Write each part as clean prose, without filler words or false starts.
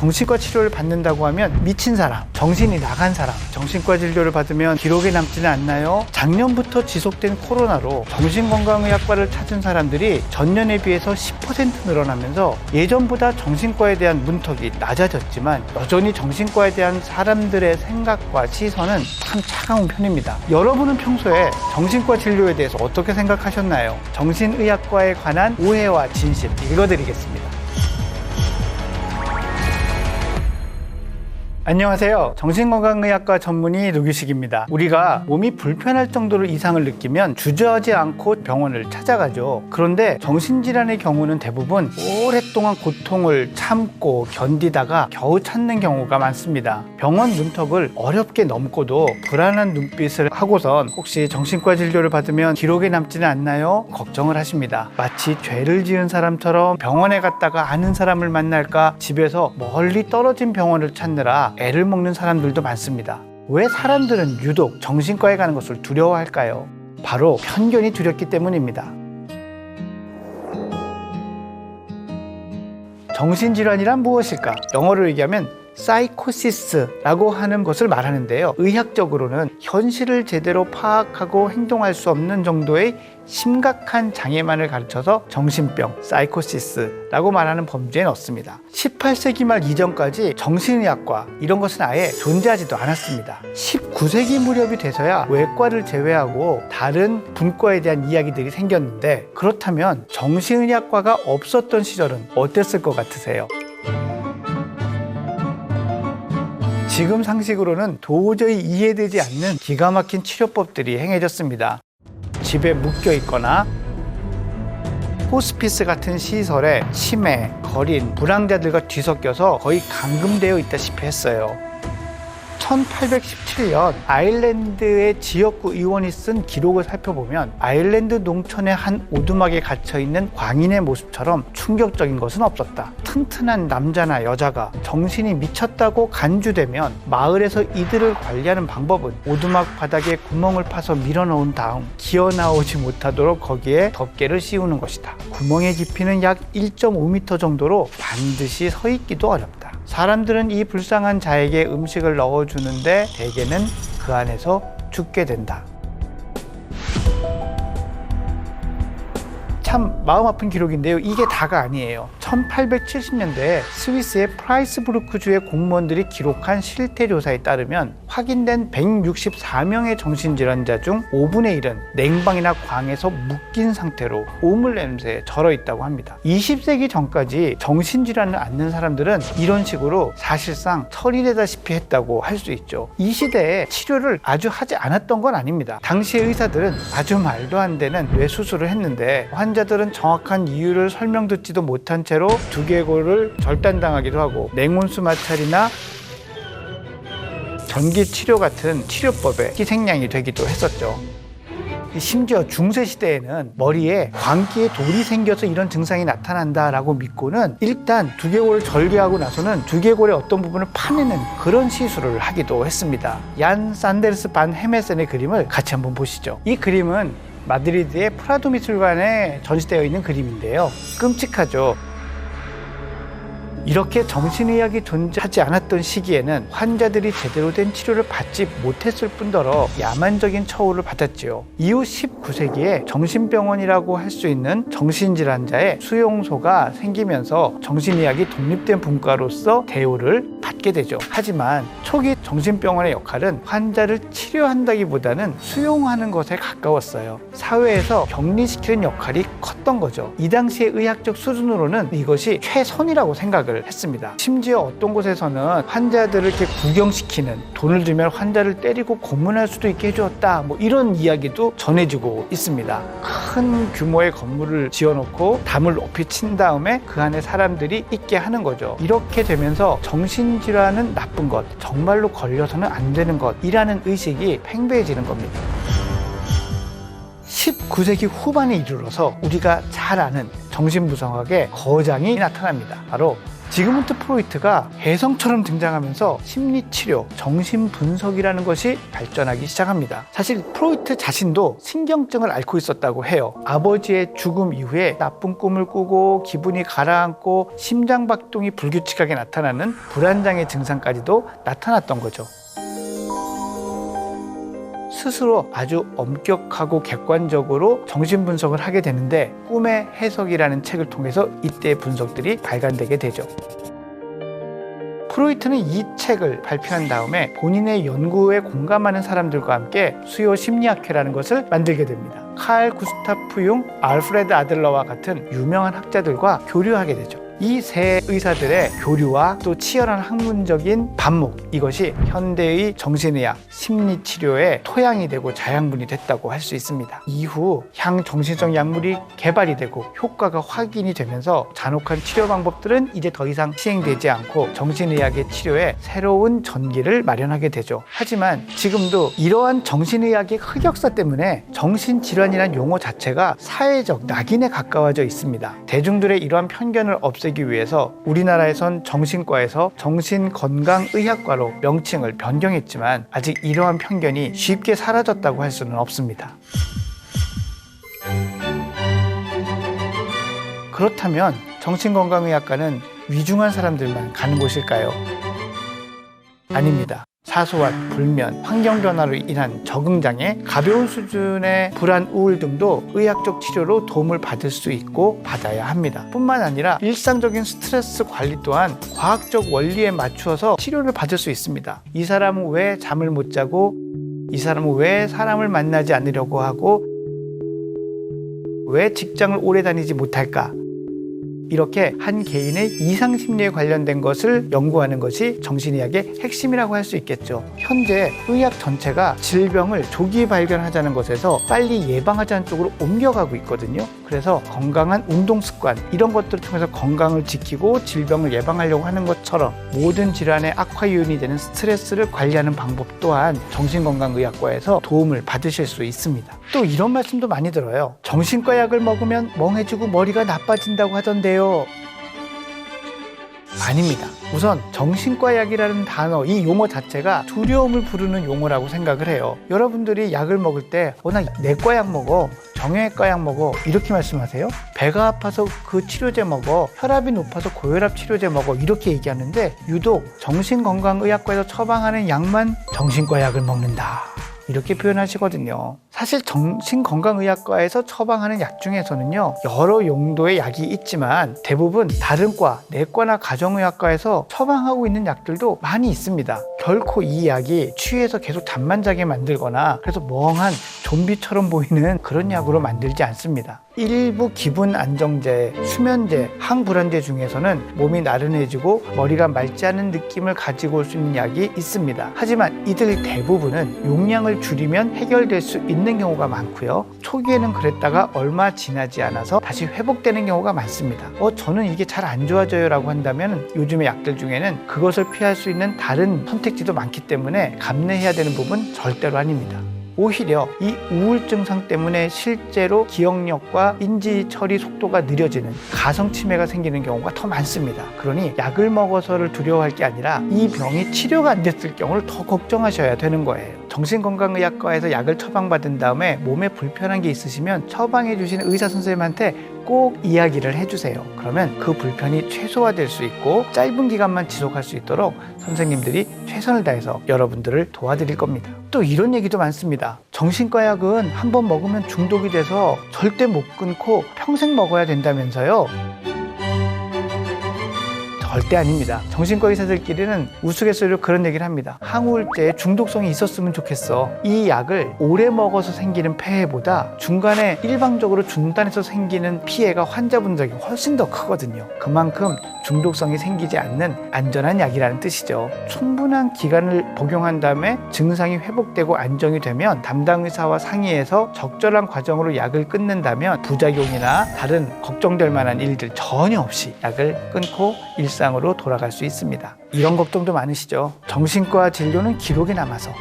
정신과 치료를 받는다고 하면 미친 사람, 정신이 나간 사람, 정신과 진료를 받으면 기록에 남지는 않나요? 작년부터 지속된 코로나로 정신건강의학과를 찾은 사람들이 전년에 비해서 10% 늘어나면서 예전보다 정신과에 대한 문턱이 낮아졌지만 여전히 정신과에 대한 사람들의 생각과 시선은 참 차가운 편입니다. 여러분은 평소에 정신과 진료에 대해서 어떻게 생각하셨나요? 정신의학과에 관한 오해와 진실 읽어드리겠습니다. 안녕하세요. 정신건강의학과 전문의 노규식입니다. 우리가 몸이 불편할 정도로 이상을 느끼면 주저하지 않고 병원을 찾아가죠. 그런데 정신질환의 경우는 대부분 오랫동안 고통을 참고 견디다가 겨우 찾는 경우가 많습니다. 병원 문턱을 어렵게 넘고도 불안한 눈빛을 하고선 혹시 정신과 진료를 받으면 기록에 남지는 않나요? 걱정을 하십니다. 마치 죄를 지은 사람처럼 병원에 갔다가 아는 사람을 만날까 집에서 멀리 떨어진 병원을 찾느라 애를 먹는 사람들도 많습니다. 왜 사람들은 유독 정신과에 가는 것을 두려워할까요? 바로 편견이 두렵기 때문입니다. 정신질환이란 무엇일까? 영어로 얘기하면 사이코시스라고 하는 것을 말하는데요. 의학적으로는 현실을 제대로 파악하고 행동할 수 없는 정도의 심각한 장애만을 가르쳐서 정신병, 사이코시스라고 말하는 범주에 넣습니다. 18세기 말 이전까지 정신의학과 이런 것은 아예 존재하지도 않았습니다. 19세기 무렵이 돼서야 외과를 제외하고 다른 분과에 대한 이야기들이 생겼는데 그렇다면 정신의학과가 없었던 시절은 어땠을 것 같으세요? 지금 상식으로는 도저히 이해되지 않는 기가 막힌 치료법들이 행해졌습니다. 집에 묶여 있거나 호스피스 같은 시설에 치매, 거린, 불황자들과 뒤섞여서 거의 감금되어 있다시피 했어요. 1817년 아일랜드의 지역구 의원이 쓴 기록을 살펴보면 아일랜드 농촌의 한 오두막에 갇혀있는 광인의 모습처럼 충격적인 것은 없었다. 튼튼한 남자나 여자가 정신이 미쳤다고 간주되면 마을에서 이들을 관리하는 방법은 오두막 바닥에 구멍을 파서 밀어넣은 다음 기어나오지 못하도록 거기에 덮개를 씌우는 것이다. 구멍의 깊이는 약 1.5m 정도로 반드시 서 있기도 어렵다. 사람들은 이 불쌍한 자에게 음식을 넣어주는데 대개는 그 안에서 죽게 된다. 참 마음 아픈 기록인데요. 이게 다가 아니에요. 1870년대에 스위스의 프라이스부르크주의 공무원들이 기록한 실태조사에 따르면 확인된 164명의 정신질환자 중 5분의 1은 냉방이나 광에서 묶인 상태로 오물 냄새에 절어 있다고 합니다. 20세기 전까지 정신질환을 앓는 사람들은 이런 식으로 사실상 처리되다시피 했다고 할 수 있죠. 이 시대에 치료를 아주 하지 않았던 건 아닙니다. 당시의 의사들은 아주 말도 안 되는 뇌수술을 했는데 환자들은 정확한 이유를 설명 듣지도 못한 채로 두개골을 절단당하기도 하고 냉온수 마찰이나 전기 치료 같은 치료법에 희생양이 되기도 했었죠. 심지어 중세시대에는 머리에 광기에 돌이 생겨서 이런 증상이 나타난다라고 믿고는 일단 두개골을 절개하고 나서는 두개골의 어떤 부분을 파내는 그런 시술을 하기도 했습니다. 얀 산데르스 반 헤메센의 그림을 같이 한번 보시죠. 이 그림은 마드리드의 프라도 미술관에 전시되어 있는 그림인데요. 끔찍하죠. 이렇게 정신의학이 존재하지 않았던 시기에는 환자들이 제대로 된 치료를 받지 못했을 뿐더러 야만적인 처우를 받았지요. 이후 19세기에 정신병원이라고 할 수 있는 정신질환자의 수용소가 생기면서 정신의학이 독립된 분과로서 대우를 받게 되죠. 하지만 초기 정신병원의 역할은 환자를 치료한다기보다는 수용하는 것에 가까웠어요. 사회에서 격리시키는 역할이 컸던 거죠. 이 당시의 의학적 수준으로는 이것이 최선이라고 생각을 했습니다. 심지어 어떤 곳에서는 환자들을 이렇게 구경시키는, 돈을 들면 환자를 때리고 고문할 수도 있게 해주었다, 이런 이야기도 전해지고 있습니다. 큰 규모의 건물을 지어놓고 담을 높이 친 다음에 그 안에 사람들이 있게 하는 거죠. 이렇게 되면서 정신질환은 나쁜 것, 정말로 걸려서는 안 되는 것이라는 의식이 팽배해지는 겁니다. 19세기 후반에 이르러서 우리가 잘 아는 정신분석학의 거장이 나타납니다. 바로 지그문트 프로이트가 혜성처럼 등장하면서 심리치료, 정신분석이라는 것이 발전하기 시작합니다. 사실 프로이트 자신도 신경증을 앓고 있었다고 해요. 아버지의 죽음 이후에 나쁜 꿈을 꾸고 기분이 가라앉고 심장박동이 불규칙하게 나타나는 불안장애 증상까지도 나타났던 거죠. 스스로 아주 엄격하고 객관적으로 정신분석을 하게 되는데 꿈의 해석이라는 책을 통해서 이때의 분석들이 발간되게 되죠. 프로이트는 이 책을 발표한 다음에 본인의 연구에 공감하는 사람들과 함께 수요 심리학회라는 것을 만들게 됩니다. 칼 구스타프 융, 알프레드 아들러와 같은 유명한 학자들과 교류하게 되죠. 이 세 의사들의 교류와 또 치열한 학문적인 반목, 이것이 현대의 정신의학, 심리치료의 토양이 되고 자양분이 됐다고 할 수 있습니다. 이후 향정신성 약물이 개발이 되고 효과가 확인이 되면서 잔혹한 치료 방법들은 이제 더 이상 시행되지 않고 정신의학의 치료에 새로운 전기를 마련하게 되죠. 하지만 지금도 이러한 정신의학의 흑역사 때문에 정신질환이라는 용어 자체가 사회적 낙인에 가까워져 있습니다. 대중들의 이러한 편견을 없애기 위해서 우리나라에선 정신과에서 정신건강의학과로 명칭을 변경했지만 아직 이러한 편견이 쉽게 사라졌다고 할 수는 없습니다. 그렇다면 정신건강의학과는 위중한 사람들만 가는 곳일까요? 아닙니다. 사소한 불면, 환경 변화로 인한 적응장애, 가벼운 수준의 불안, 우울 등도 의학적 치료로 도움을 받을 수 있고 받아야 합니다. 뿐만 아니라 일상적인 스트레스 관리 또한 과학적 원리에 맞추어서 치료를 받을 수 있습니다. 이 사람은 왜 잠을 못 자고, 이 사람은 왜 사람을 만나지 않으려고 하고, 왜 직장을 오래 다니지 못할까? 이렇게 한 개인의 이상 심리에 관련된 것을 연구하는 것이 정신의학의 핵심이라고 할 수 있겠죠. 현재 의학 전체가 질병을 조기 발견하자는 것에서 빨리 예방하자는 쪽으로 옮겨가고 있거든요. 그래서 건강한 운동 습관, 이런 것들을 통해서 건강을 지키고 질병을 예방하려고 하는 것처럼 모든 질환의 악화 요인이 되는 스트레스를 관리하는 방법 또한 정신건강의학과에서 도움을 받으실 수 있습니다. 또 이런 말씀도 많이 들어요. 정신과 약을 먹으면 멍해지고 머리가 나빠진다고 하던데요. 아닙니다. 우선 정신과 약이라는 단어, 이 용어 자체가 두려움을 부르는 용어라고 생각을 해요. 여러분들이 약을 먹을 때 나 내과 약 먹어, 정형외과 약 먹어, 이렇게 말씀하세요. 배가 아파서 그 치료제 먹어, 혈압이 높아서 고혈압 치료제 먹어, 이렇게 얘기하는데 유독 정신건강의학과에서 처방하는 약만 정신과 약을 먹는다, 이렇게 표현하시거든요. 사실 정신건강의학과에서 처방하는 약 중에서는요, 여러 용도의 약이 있지만 대부분 다른 과, 내과나 가정의학과에서 처방하고 있는 약들도 많이 있습니다. 결코 이 약이 취해서 계속 잠만 자게 만들거나 그래서 멍한 좀비처럼 보이는 그런 약으로 만들지 않습니다. 일부 기분 안정제, 수면제, 항불안제 중에서는 몸이 나른해지고 머리가 맑지 않은 느낌을 가지고 올 수 있는 약이 있습니다. 하지만 이들 대부분은 용량을 줄이면 해결될 수 있는 경우가 많고요. 초기에는 그랬다가 얼마 지나지 않아서 다시 회복되는 경우가 많습니다. 저는 이게 잘 안 좋아져요 라고 한다면 요즘의 약들 중에는 그것을 피할 수 있는 다른 선택지도 많기 때문에 감내해야 되는 부분 절대로 아닙니다. 오히려 이 우울증상 때문에 실제로 기억력과 인지 처리 속도가 느려지는 가성치매가 생기는 경우가 더 많습니다. 그러니 약을 먹어서를 두려워할 게 아니라 이 병이 치료가 안 됐을 경우를 더 걱정하셔야 되는 거예요. 정신건강의학과에서 약을 처방받은 다음에 몸에 불편한 게 있으시면 처방해 주신 의사 선생님한테 꼭 이야기를 해주세요. 그러면 그 불편이 최소화될 수 있고 짧은 기간만 지속할 수 있도록 선생님들이 최선을 다해서 여러분들을 도와드릴 겁니다. 또 이런 얘기도 많습니다. 정신과 약은 한번 먹으면 중독이 돼서 절대 못 끊고 평생 먹어야 된다면서요. 절대 아닙니다. 정신과 의사들끼리는 우스갯소리로 그런 얘기를 합니다. 항우울제에 중독성이 있었으면 좋겠어. 이 약을 오래 먹어서 생기는 폐해보다 중간에 일방적으로 중단해서 생기는 피해가 환자분들에게 훨씬 더 크거든요. 그만큼 중독성이 생기지 않는 안전한 약이라는 뜻이죠. 충분한 기간을 복용한 다음에 증상이 회복되고 안정이 되면 담당 의사와 상의해서 적절한 과정으로 약을 끊는다면 부작용이나 다른 걱정될 만한 일들 전혀 없이 약을 끊고 일상으로 돌아갈 수 있습니다. 이런 걱정도 많으시죠? 정신과 진료는 기록이 남아서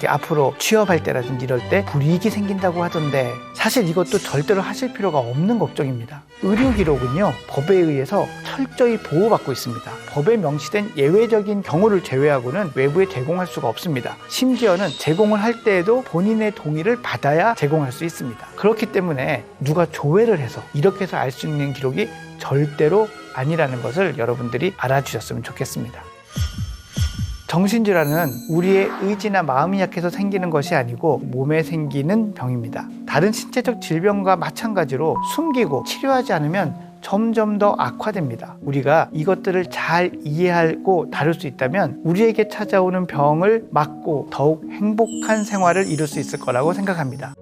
앞으로 취업할 때라든지 이럴 때 불이익이 생긴다고 하던데 사실 이것도 절대로 하실 필요가 없는 걱정입니다. 의료 기록은요, 법에 의해서 철저히 보호받고 있습니다. 법에 명시된 예외적인 경우를 제외하고는 외부에 제공할 수가 없습니다. 심지어는 제공을 할 때에도 본인의 동의를 받아야 제공할 수 있습니다. 그렇기 때문에 누가 조회를 해서 이렇게 해서 알 수 있는 기록이 절대로 아니라는 것을 여러분들이 알아주셨으면 좋겠습니다. 정신질환은 우리의 의지나 마음이 약해서 생기는 것이 아니고 몸에 생기는 병입니다. 다른 신체적 질병과 마찬가지로 숨기고 치료하지 않으면 점점 더 악화됩니다. 우리가 이것들을 잘 이해하고 다룰 수 있다면 우리에게 찾아오는 병을 막고 더욱 행복한 생활을 이룰 수 있을 거라고 생각합니다.